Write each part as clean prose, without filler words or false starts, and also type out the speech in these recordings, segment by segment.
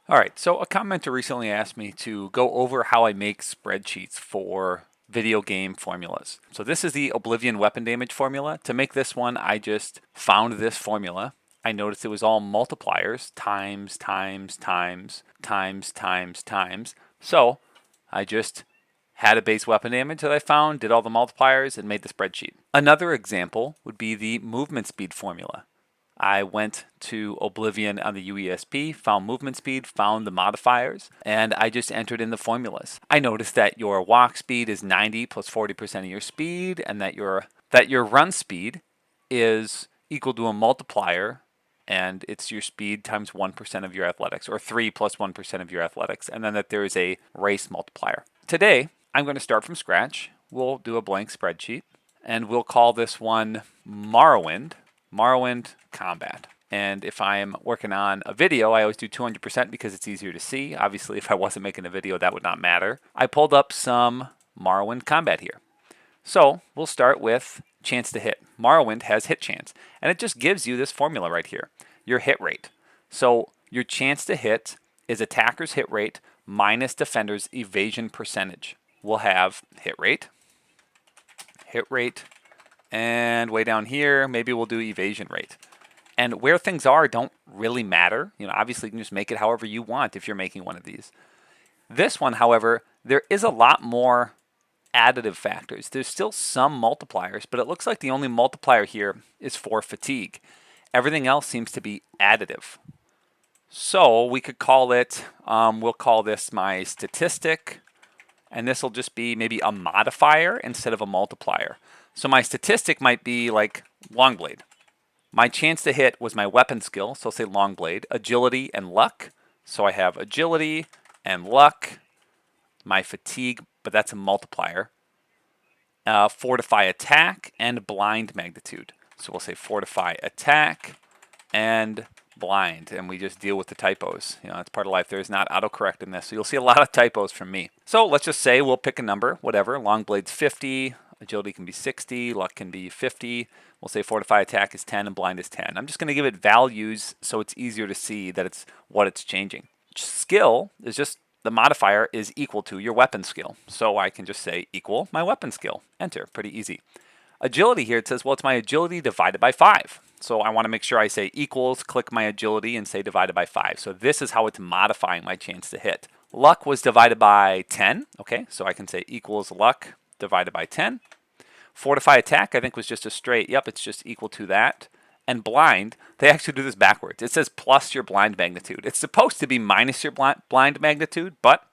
All right, so a commenter recently asked me to go over how I make spreadsheets for video game formulas. So this is the Oblivion weapon damage formula. To make this one, I just found this formula. I noticed it was all multipliers, times, times, times, times, times, times. So I just had a base weapon damage that I found, did all the multipliers, and made the spreadsheet. Another example would be the movement speed formula. I went to Oblivion on the UESP, found movement speed, found the modifiers, and I just entered in the formulas. I noticed that your walk speed is 90 plus 40% of your speed, and that your run speed is equal to a multiplier, and it's your speed times 1% of your athletics, or 3 plus 1% of your athletics, and then that there is a race multiplier. Today, I'm going to start from scratch. We'll do a blank spreadsheet, and we'll call this one Morrowind combat. And if I'm working on a video, I always do 200% because it's easier to see. Obviously, if I wasn't making a video, that would not matter. I pulled up some Morrowind combat here. So we'll start with chance to hit. Morrowind has hit chance, and it just gives you this formula right here, your hit rate. So your chance to hit is attacker's hit rate minus defender's evasion percentage. We'll have hit rate, and way down here, maybe we'll do evasion rate. And where things are don't really matter. Obviously you can just make it however you want if you're making one of these. This one, however, there is a lot more additive factors. There's still some multipliers, but it looks like the only multiplier here is for fatigue. Everything else seems to be additive. So we could call it, we'll call this my statistic, and this will just be maybe a modifier instead of a multiplier. So my statistic might be like long blade. My chance to hit was my weapon skill, so I'll say long blade, agility, and luck. So I have agility and luck. My fatigue, but that's a multiplier. Fortify attack and blind magnitude. So we'll say fortify attack and blind, and we just deal with the typos. It's part of life. There's not autocorrect in this, so you'll see a lot of typos from me. So let's just say we'll pick a number, whatever. Long blade's 50, agility can be 60, luck can be 50. We'll say fortify attack is 10 and blind is 10. I'm just going to give it values so it's easier to see that it's what it's changing. Skill is just the modifier is equal to your weapon skill. So I can just say equal my weapon skill. Enter. Pretty easy. Agility here, it says, well, it's my agility divided by 5. So I want to make sure I say equals, click my agility, and say divided by 5. So this is how it's modifying my chance to hit. Luck was divided by 10. Okay, so I can say equals luck divided by 10. Fortify attack, I think, was just a straight, yep, it's just equal to that. And blind, they actually do this backwards. It says plus your blind magnitude. It's supposed to be minus your blind magnitude, but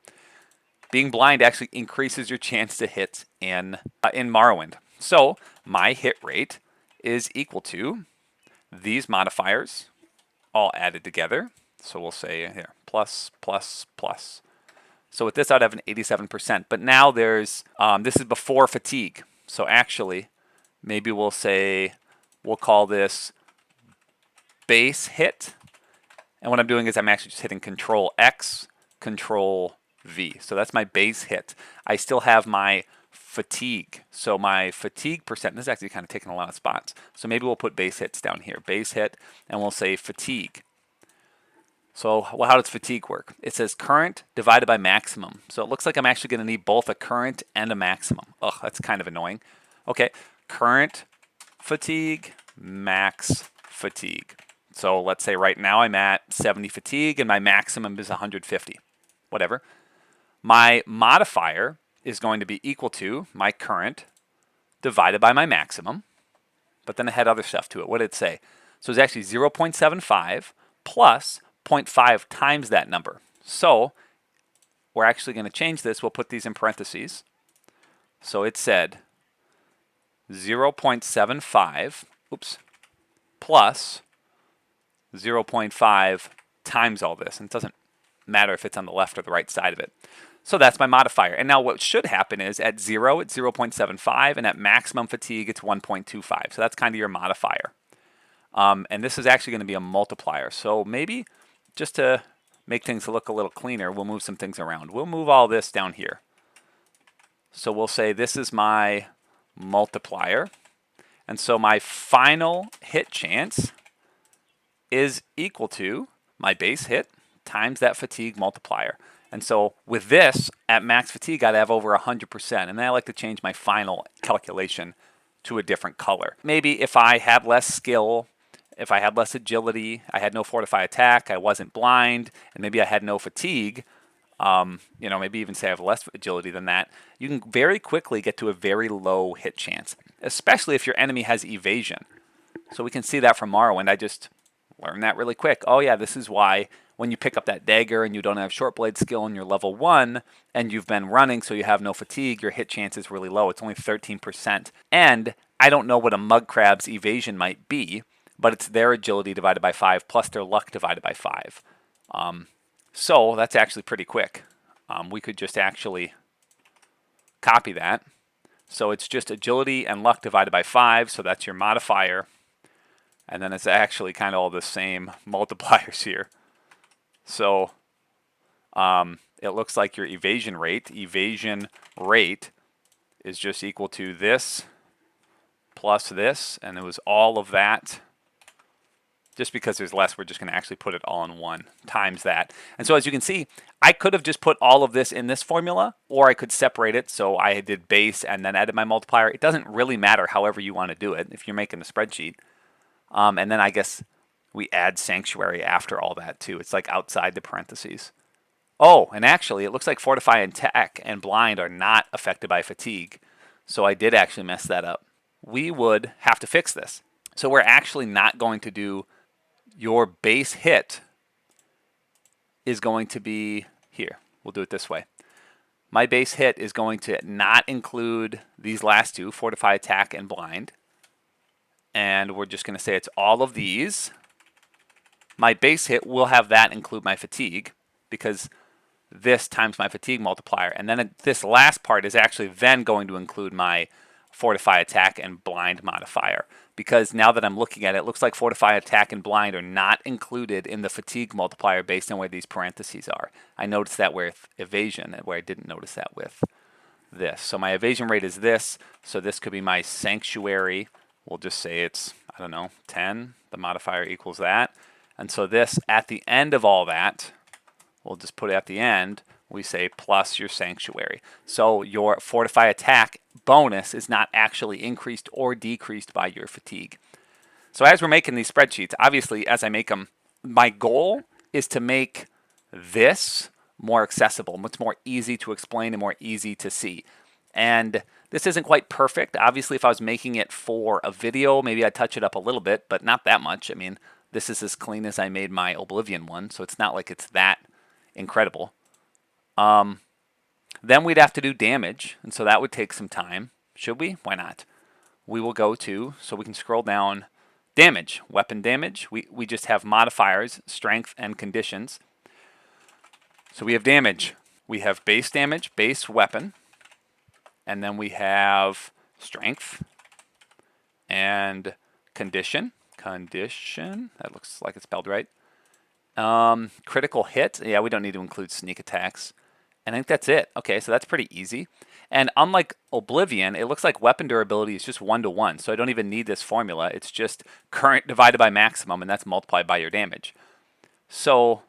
being blind actually increases your chance to hit in Morrowind. So my hit rate is equal to these modifiers all added together. So we'll say here, plus, plus, plus. So with this, I'd have an 87%. But now there's, this is before fatigue. So actually, maybe we'll call this base hit. And what I'm doing is I'm actually just hitting Control X, Control V. So that's my base hit. I still have my fatigue. So my fatigue percent, this is actually kind of taking a lot of spots. So maybe we'll put base hits down here. Base hit, and we'll say fatigue. So well, how does fatigue work? It says current divided by maximum. So it looks like I'm actually going to need both a current and a maximum. Ugh, that's kind of annoying. Okay, current fatigue, max fatigue. So let's say right now I'm at 70 fatigue and my maximum is 150. Whatever. My modifier is going to be equal to my current divided by my maximum. But then I had other stuff to it. What did it say? So it's actually 0.75 plus 0.5 times that number. So we're actually going to change this. We'll put these in parentheses. So it said 0.75, plus 0.5 times all this. And it doesn't matter if it's on the left or the right side of it. So that's my modifier. And now what should happen is at 0, it's 0.75, and at maximum fatigue, it's 1.25. So that's kind of your modifier. And this is actually going to be a multiplier. So maybe just to make things look a little cleaner, we'll move some things around. We'll move all this down here. So we'll say this is my multiplier. And so my final hit chance is equal to my base hit times that fatigue multiplier. And so with this, at max fatigue, I'd have over 100%. And then I like to change my final calculation to a different color. Maybe if I had less skill, if I had less agility, I had no fortify attack, I wasn't blind, and maybe I had no fatigue, maybe even say I have less agility than that, you can very quickly get to a very low hit chance, especially if your enemy has evasion. So we can see that from Morrowind. I just learned that really quick. Oh yeah, this is why when you pick up that dagger and you don't have short blade skill and you're level 1 and you've been running so you have no fatigue, your hit chance is really low. It's only 13%. And I don't know what a mug crab's evasion might be, but it's their agility divided by 5 plus their luck divided by 5. So that's actually pretty quick. We could just actually copy that. So it's just agility and luck divided by 5, so that's your modifier. And then it's actually kind of all the same multipliers here. So it looks like your evasion rate is just equal to this plus this, and it was all of that. Just because there's less, we're just going to actually put it all in one times that. And so as you can see, I could have just put all of this in this formula, or I could separate it. So I did base and then added my multiplier. It doesn't really matter however you want to do it if you're making a spreadsheet. And then I guess we add sanctuary after all that too. It's like outside the parentheses. Oh, and actually it looks like fortify and attack and blind are not affected by fatigue. So I did actually mess that up. We would have to fix this. So we're actually not going to do your base hit is going to be here. We'll do it this way. My base hit is going to not include these last two, fortify, attack, and blind. And we're just going to say it's all of these. My base hit will have that include my fatigue because this times my fatigue multiplier. And then this last part is actually then going to include my fortify, attack, and blind modifier. Because now that I'm looking at it, it looks like fortify, attack, and blind are not included in the fatigue multiplier based on where these parentheses are. I noticed that with evasion, where I didn't notice that with this. So my evasion rate is this. So this could be my sanctuary. We'll just say it's, 10. The modifier equals that. And so this, at the end of all that, we'll just put it at the end, we say plus your sanctuary. So your fortify attack bonus is not actually increased or decreased by your fatigue. So as we're making these spreadsheets, obviously as I make them, my goal is to make this more accessible, much more easy to explain and more easy to see. And this isn't quite perfect. Obviously if I was making it for a video, maybe I'd touch it up a little bit, but not that much. I mean, this is as clean as I made my Oblivion one, so it's not like it's that incredible. Then we'd have to do damage, and so that would take some time. Should we? Why not? We will go to, so we can scroll down, damage, weapon damage. We just have modifiers, strength, and conditions. So we have damage. We have base damage, base weapon, and then we have strength and condition. Condition, that looks like it's spelled right. Critical hit, yeah, we don't need to include sneak attacks. And I think that's it. Okay, so that's pretty easy. And unlike Oblivion, it looks like weapon durability is just 1-to-1. So I don't even need this formula. It's just current divided by maximum, and that's multiplied by your damage. So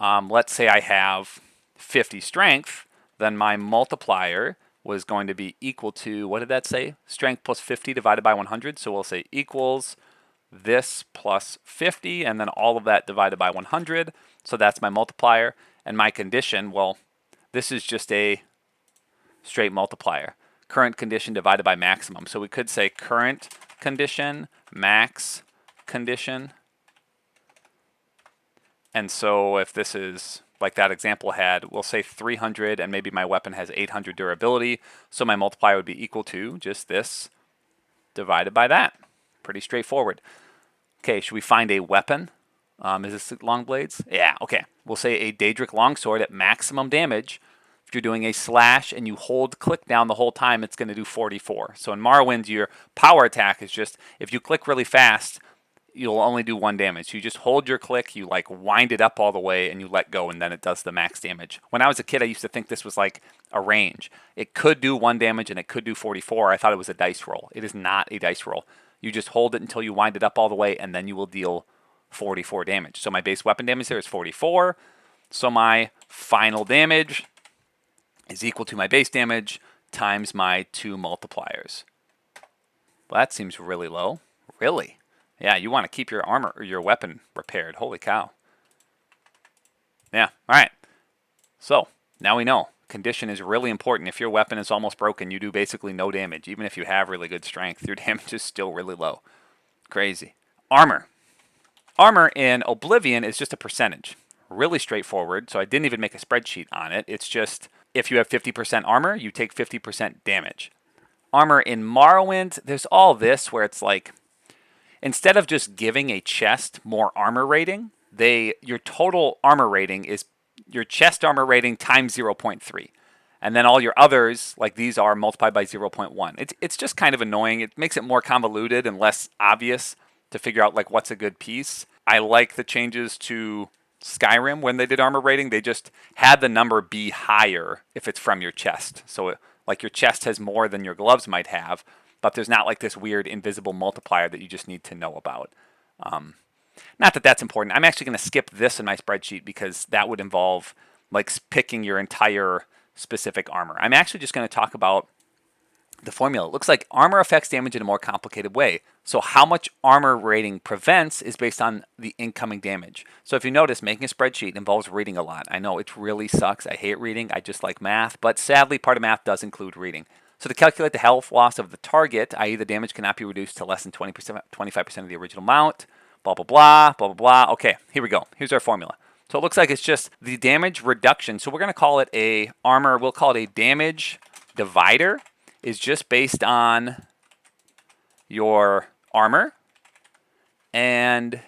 let's say I have 50 strength, then my multiplier was going to be equal to, what did that say? Strength plus 50 divided by 100. So we'll say equals this plus 50, and then all of that divided by 100. So that's my multiplier. And my condition, well, this is just a straight multiplier. Current condition divided by maximum. So we could say current condition, max condition. And so if this is like that example had, we'll say 300 and maybe my weapon has 800 durability. So my multiplier would be equal to just this divided by that. Pretty straightforward. Okay, should we find a weapon? Is this long blades? Yeah, okay. We'll say a Daedric longsword at maximum damage. If you're doing a slash and you hold click down the whole time, it's going to do 44. So in Morrowind, your power attack is just, if you click really fast, you'll only do 1 damage. You just hold your click, you like wind it up all the way, and you let go, and then it does the max damage. When I was a kid, I used to think this was like a range. It could do 1 damage and it could do 44. I thought it was a dice roll. It is not a dice roll. You just hold it until you wind it up all the way, and then you will deal 44 damage. So my base weapon damage there is 44. So my final damage is equal to my base damage times my 2 multipliers. Well, that seems really low. Really? Yeah, you want to keep your armor or your weapon repaired. Holy cow. Yeah, all right. So now we know condition is really important. If your weapon is almost broken, you do basically no damage. Even if you have really good strength, your damage is still really low. Crazy. Armor. Armor in Oblivion is just a percentage. Really straightforward. So I didn't even make a spreadsheet on it. It's just if you have 50% armor, you take 50% damage. Armor in Morrowind, there's all this where it's like, instead of just giving a chest more armor rating, your total armor rating is your chest armor rating times 0.3. And then all your others, like these, are multiplied by 0.1. It's just kind of annoying. It makes it more convoluted and less obvious to figure out like what's a good piece. I like the changes to Skyrim when they did armor rating. They just had the number be higher if it's from your chest. So like your chest has more than your gloves might have, but there's not like this weird invisible multiplier that you just need to know about. Not that that's important. I'm actually going to skip this in my spreadsheet because that would involve like picking your entire specific armor. I'm actually just going to talk about the formula. It looks like armor affects damage in a more complicated way. So how much armor rating prevents is based on the incoming damage. So if you notice, making a spreadsheet involves reading a lot. I know it really sucks. I hate reading. I just like math. But sadly, part of math does include reading. So to calculate the health loss of the target, i.e. the damage cannot be reduced to less than 20%, 25% of the original amount, blah, blah, blah, blah, blah, blah. Okay, here we go. Here's our formula. So it looks like it's just the damage reduction. So we're going to call it a armor. We'll call it a damage divider. Is just based on your armor and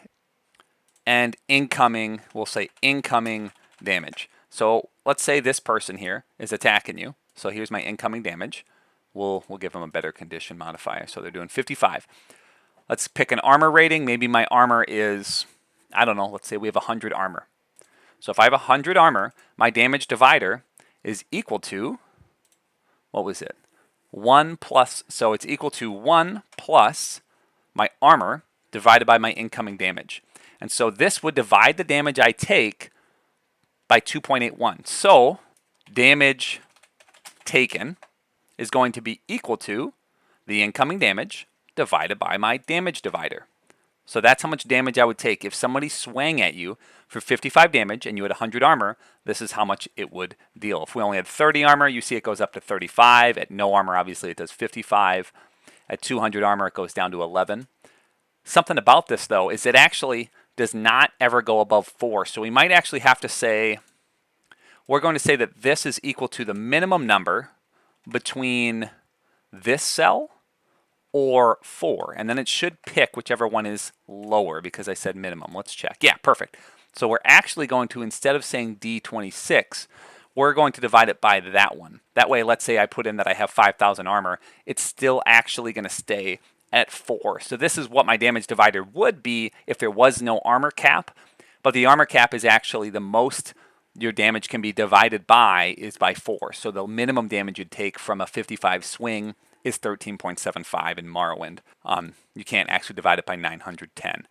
incoming, we'll say incoming damage. So let's say this person here is attacking you. So here's my incoming damage. We'll give them a better condition modifier. So they're doing 55. Let's pick an armor rating. Maybe my armor is, I don't know, let's say we have 100 armor. So if I have 100 armor, my damage divider is equal to, what was it? 1 plus, so it's equal to 1 plus my armor divided by my incoming damage. And so this would divide the damage I take by 2.81. So damage taken is going to be equal to the incoming damage divided by my damage divider. So that's how much damage I would take. If somebody swang at you for 55 damage and you had 100 armor, this is how much it would deal. If we only had 30 armor, you see it goes up to 35. At no armor, obviously, it does 55. At 200 armor, it goes down to 11. Something about this, though, is it actually does not ever go above 4. So we might actually have to say, we're going to say that this is equal to the minimum number between this cell or 4, and then it should pick whichever one is lower because I said minimum. Let's check. Yeah, perfect. So we're actually going to, instead of saying D26, we're going to divide it by that one. That way, let's say I put in that I have 5,000 armor, it's still actually going to stay at 4. So this is what my damage divider would be if there was no armor cap, but the armor cap is actually the most your damage can be divided by is by 4. So the minimum damage you'd take from a 55 swing is 13.75 in Morrowind. You can't actually divide it by 910.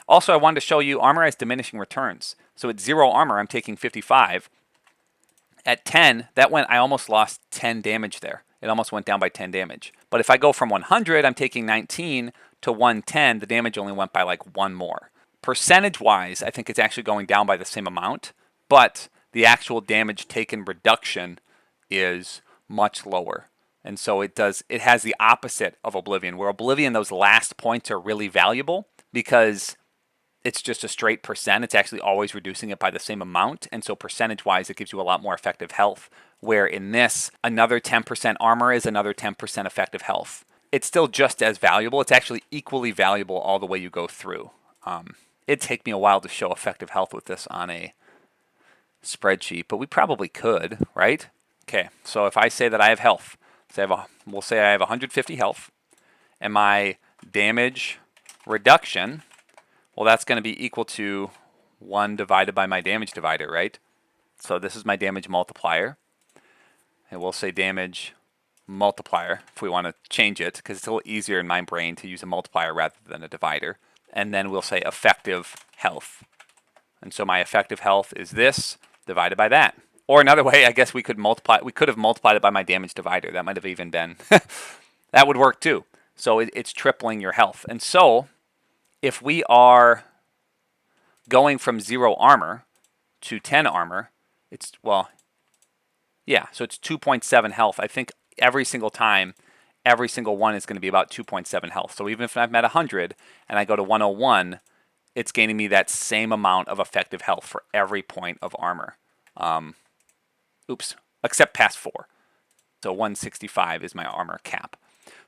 Also, I wanted to show you armor has diminishing returns. So at 0 armor, I'm taking 55. At 10, I almost lost 10 damage there. It almost went down by 10 damage. But if I go from 100, I'm taking 19 to 110, the damage only went by like 1 more. Percentage-wise, I think it's actually going down by the same amount, but the actual damage taken reduction is much lower. And so it has the opposite of Oblivion, where Oblivion, those last points are really valuable because it's just a straight percent. It's actually always reducing it by the same amount. And so percentage-wise, it gives you a lot more effective health, where in this, another 10% armor is another 10% effective health. It's still just as valuable. It's actually equally valuable all the way you go through. It'd take me a while to show effective health with this on a spreadsheet, but we probably could, right? Okay, so if I say that I have health, we'll say I have 150 health, and my damage reduction, well, that's going to be equal to 1 divided by my damage divider, right? So this is my damage multiplier, and we'll say damage multiplier if we want to change it, because it's a little easier in my brain to use a multiplier rather than a divider. And then we'll say effective health. And so my effective health is this divided by that. Or another way, I guess we could have multiplied it by my damage divider. That might have even been, that would work too. So it's tripling your health. And so if we are going from 0 armor to 10 armor, it's, well, yeah, so it's 2.7 health. I think every single time, every single one is going to be about 2.7 health. So even if I'm at 100 and I go to 101, it's gaining me that same amount of effective health for every point of armor. Except past 4. So 165 is my armor cap.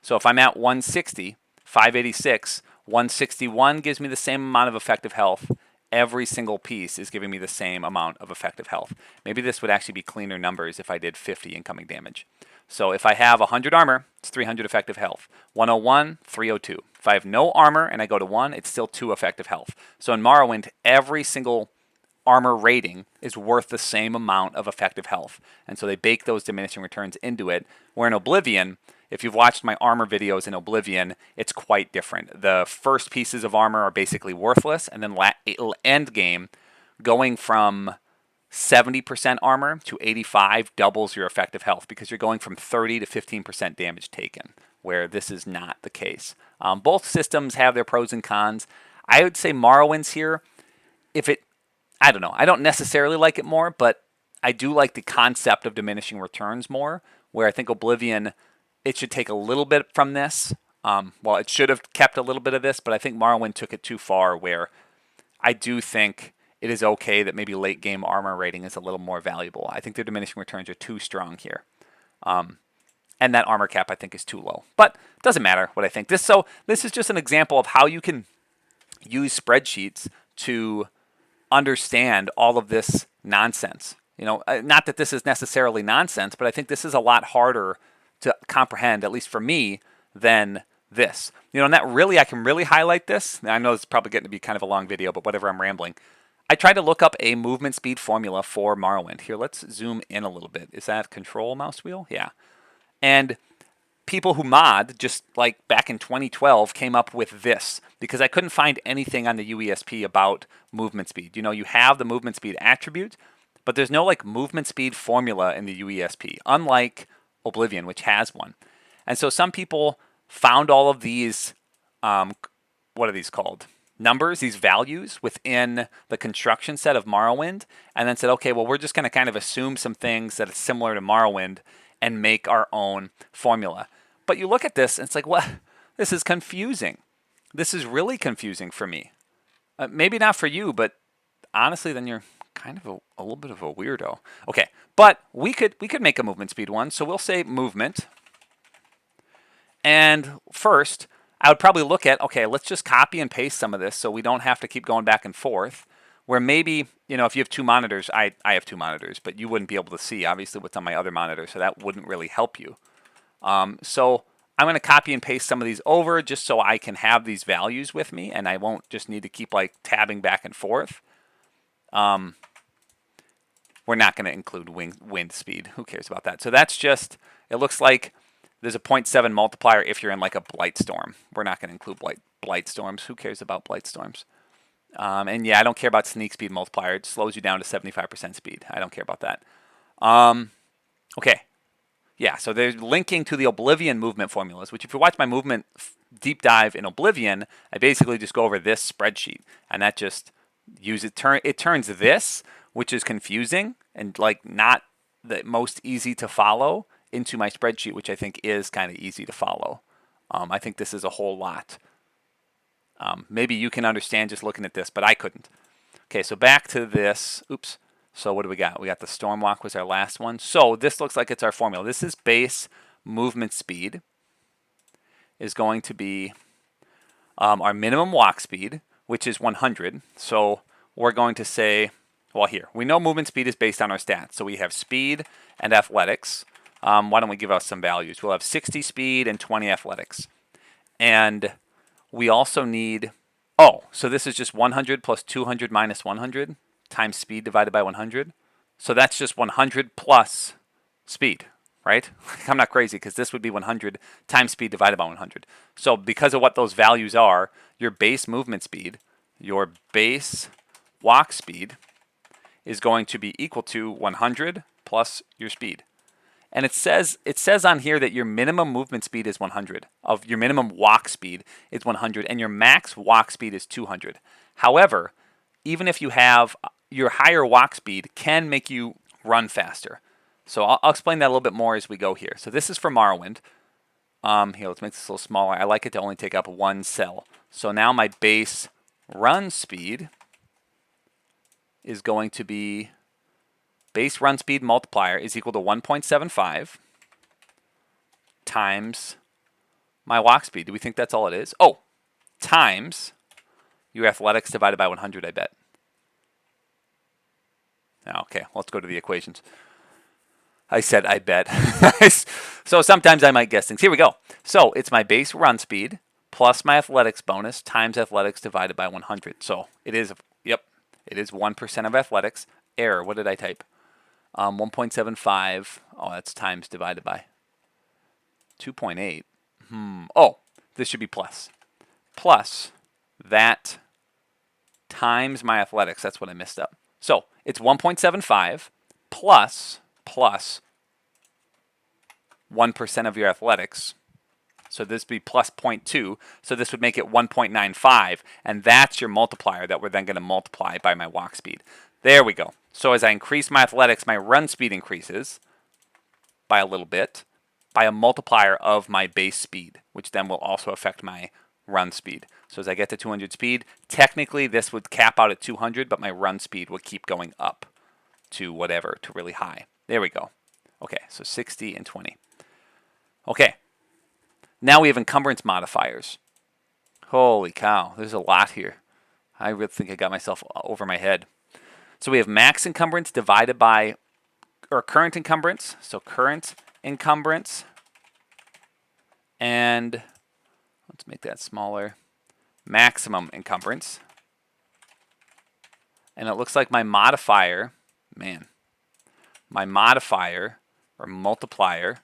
So if I'm at 160, 586, 161 gives me the same amount of effective health. Every single piece is giving me the same amount of effective health. Maybe this would actually be cleaner numbers if I did 50 incoming damage. So if I have 100 armor, it's 300 effective health. 101, 302. If I have no armor and I go to 1, it's still 2 effective health. So in Morrowind, every single armor rating is worth the same amount of effective health. And so they bake those diminishing returns into it. Where in Oblivion, if you've watched my armor videos in Oblivion, it's quite different. The first pieces of armor are basically worthless, and then end game, going from 70% armor to 85 doubles your effective health because you're going from 30 to 15% damage taken, where this is not the case. Both systems have their pros and cons. I would say Morrowind's here. I don't know. I don't necessarily like it more, but I do like the concept of diminishing returns more, where I think Oblivion, it should take a little bit from this. Well, it should have kept a little bit of this, but I think Morrowind took it too far, where I do think it is okay that maybe late game armor rating is a little more valuable. I think their diminishing returns are too strong here. And that armor cap I think is too low. But it doesn't matter what I think. This is just an example of how you can use spreadsheets to understand all of this nonsense. Not that this is necessarily nonsense, but I think this is a lot harder to comprehend, at least for me, than this. And that really, I can really highlight this. I know it's probably getting to be kind of a long video, but whatever, I'm rambling. I tried to look up a movement speed formula for Morrowind. Here, let's zoom in a little bit. Is that control mouse wheel? Yeah. And people who mod, just like back in 2012, came up with this because I couldn't find anything on the UESP about movement speed. You have the movement speed attribute, but there's no like movement speed formula in the UESP, unlike Oblivion, which has one. And so some people found all of these, what are these called? Numbers, these values within the construction set of Morrowind, and then said, okay, well, we're just going to kind of assume some things that are similar to Morrowind and make our own formula. But you look at this and it's like, what? This is confusing. This is really confusing for me. Maybe not for you, but honestly, then you're kind of a little bit of a weirdo. Okay, but we could make a movement speed one. So we'll say movement. And first, I would probably look at, okay, let's just copy and paste some of this so we don't have to keep going back and forth. Where maybe, if you have 2 monitors, I have 2 monitors, but you wouldn't be able to see, obviously, what's on my other monitor, so that wouldn't really help you. So I'm going to copy and paste some of these over just so I can have these values with me, and I won't just need to keep like tabbing back and forth. We're not going to include wind speed. Who cares about that? So that's just, it looks like there's a 0.7 multiplier if you're in like a blight storm. We're not going to include blight storms. Who cares about blight storms? And yeah, I don't care about sneak speed multiplier. It slows you down to 75% speed. I don't care about that. Okay. Yeah, so they're linking to the Oblivion movement formulas, which if you watch my movement deep dive in Oblivion, I basically just go over this spreadsheet. And that just it turns this, which is confusing and like not the most easy to follow, into my spreadsheet, which I think is kind of easy to follow. I think this is a whole lot. Maybe you can understand just looking at this, but I couldn't. Okay, so back to this. Oops. So what do we got? We got the Stormwalk was our last one. So this looks like it's our formula. This is base movement speed is going to be our minimum walk speed, which is 100. So we're going to say, well, here, we know movement speed is based on our stats. So we have speed and athletics. Why don't we give us some values? We'll have 60 speed and 20 athletics. And we also need, so this is just 100 plus 200 minus 100 times speed divided by 100. So that's just 100 plus speed, right? I'm not crazy because this would be 100 times speed divided by 100. So because of what those values are, your base movement speed, your base walk speed is going to be equal to 100 plus your speed. And it says on here that your minimum movement speed is 100, of your minimum walk speed is 100, and your max walk speed is 200. However, even if you have your higher walk speed can make you run faster. So I'll explain that a little bit more as we go here. So this is for Morrowind. Here, let's make this a little smaller. I like it to only take up one cell. So now my base run speed is going to be base run speed multiplier is equal to 1.75 times my walk speed. Do we think that's all it is? Oh, times your athletics divided by 100, I bet. Okay, let's go to the equations. I said I bet. So sometimes I might guess things. Here we go. So it's my base run speed plus my athletics bonus times athletics divided by 100. So it is, yep, it is 1% of athletics. Error, what did I type? 1.75, oh, that's times divided by 2.8. Oh, this should be plus. Plus that times my athletics. That's what I messed up. So it's 1.75 plus 1% of your athletics. So this would be plus 0.2. So this would make it 1.95. And that's your multiplier that we're then going to multiply by my walk speed. There we go. So as I increase my athletics, my run speed increases by a little bit by a multiplier of my base speed, which then will also affect my run speed. So as I get to 200 speed, technically this would cap out at 200, but my run speed would keep going up to whatever, to really high. There we go. Okay, so 60 and 20. Okay, now we have encumbrance modifiers. Holy cow, there's a lot here. I really think I got myself over my head. So we have max encumbrance divided by, or current encumbrance. So current encumbrance, and let's make that smaller, maximum encumbrance. And it looks like my modifier, my modifier or multiplier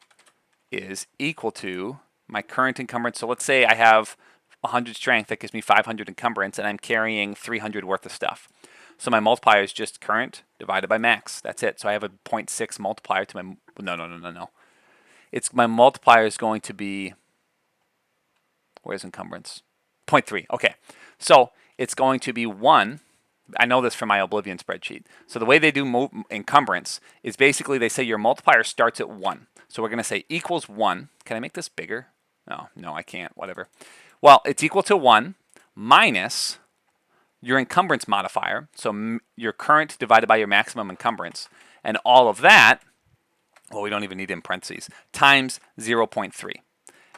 is equal to my current encumbrance. So let's say I have 100 strength, that gives me 500 encumbrance, and I'm carrying 300 worth of stuff. So my multiplier is just current divided by max. That's it. So I have a 0.6 multiplier to my, no. It's my multiplier is going to be, where's encumbrance? 0.3, okay. So it's going to be 1. I know this from my Oblivion spreadsheet. So the way they do encumbrance is basically they say your multiplier starts at 1. So we're going to say equals 1. Can I make this bigger? No, I can't, whatever. Well, it's equal to 1 minus your encumbrance modifier, so your current divided by your maximum encumbrance, and all of that, well, we don't even need it in parentheses, times 0.3.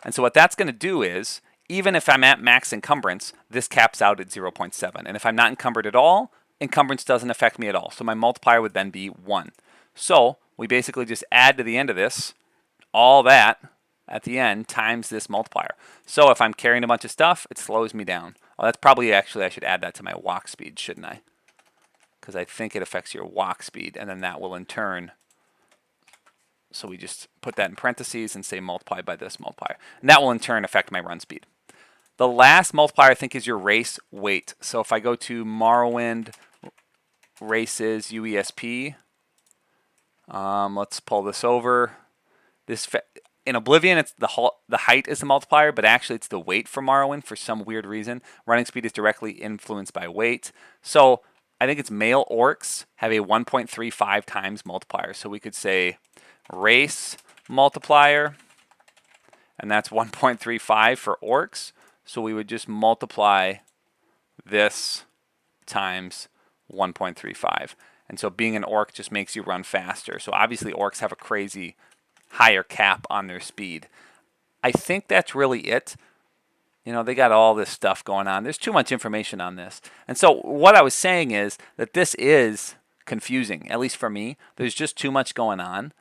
And so what that's going to do is, even if I'm at max encumbrance, this caps out at 0.7. And if I'm not encumbered at all, encumbrance doesn't affect me at all. So my multiplier would then be 1. So we basically just add to the end of this, all that at the end times this multiplier. So if I'm carrying a bunch of stuff, it slows me down. Well, that's probably actually, I should add that to my walk speed, shouldn't I? Because I think it affects your walk speed, and then that will in turn, so we just put that in parentheses and say multiplied by this multiplier. And that will in turn affect my run speed. The last multiplier I think is your race weight. So if I go to Morrowind races UESP, let's pull this over. In Oblivion, it's the height is the multiplier, but actually it's the weight for Morrowind for some weird reason. Running speed is directly influenced by weight. So I think it's male orcs have a 1.35 times multiplier. So we could say race multiplier, and that's 1.35 for orcs. So we would just multiply this times 1.35. And so being an orc just makes you run faster. So obviously orcs have a crazy higher cap on their speed. I think that's really it. You know, they got all this stuff going on. There's too much information on this. And so what I was saying is that this is confusing, at least for me. There's just too much going on.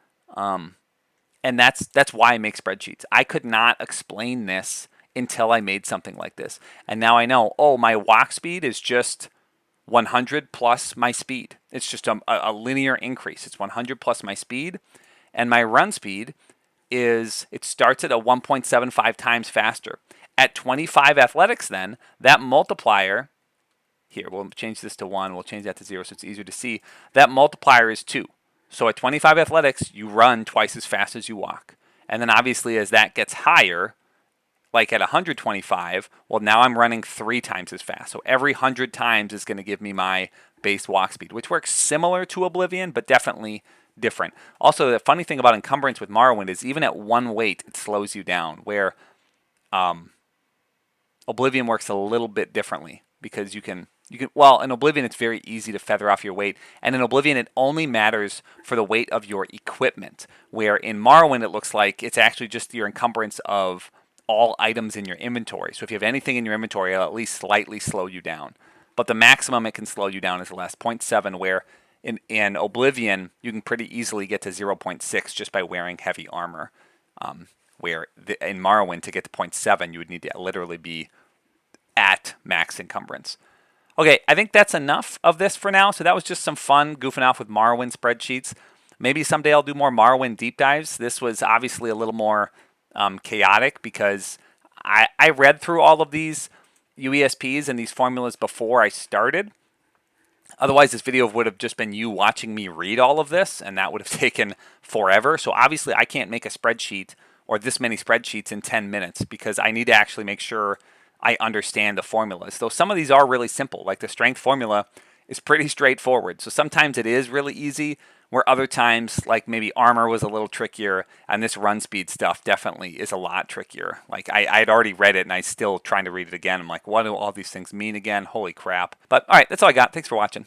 And that's why I make spreadsheets. I could not explain this until I made something like this. And now I know, oh, my walk speed is just 100 plus my speed. It's just a linear increase. It's 100 plus my speed. And my run speed is, it starts at a 1.75 times faster. At 25 athletics then, that multiplier here, we'll change this to 1, we'll change that to 0 so it's easier to see. That multiplier is 2. So at 25 athletics, you run twice as fast as you walk. And then obviously as that gets higher, like at 125, well, now I'm running 3 times as fast. So every 100 times is going to give me my base walk speed, which works similar to Oblivion, but definitely different. Also, the funny thing about encumbrance with Morrowind is even at 1 weight, it slows you down, where Oblivion works a little bit differently because well, in Oblivion it's very easy to feather off your weight, and in Oblivion it only matters for the weight of your equipment, where in Morrowind it looks like it's actually just your encumbrance of all items in your inventory. So if you have anything in your inventory, it'll at least slightly slow you down. But the maximum it can slow you down is less, 0.7, where in Oblivion you can pretty easily get to 0.6 just by wearing heavy armor. Where in Morrowind, to get to 0.7, you would need to literally be at max encumbrance. Okay, I think that's enough of this for now. So that was just some fun goofing off with Morrowind spreadsheets. Maybe someday I'll do more Morrowind deep dives. This was obviously a little more chaotic because I read through all of these UESPs and these formulas before I started. Otherwise, this video would have just been you watching me read all of this, and that would have taken forever. So obviously, I can't make a spreadsheet or this many spreadsheets in 10 minutes because I need to actually make sure I understand the formulas. Though some of these are really simple, like the strength formula is pretty straightforward. So sometimes it is really easy, where other times, like maybe armor was a little trickier, and this run speed stuff definitely is a lot trickier. Like I had already read it, and I still trying to read it again. I'm like, what do all these things mean again? Holy crap. But all right, that's all I got. Thanks for watching.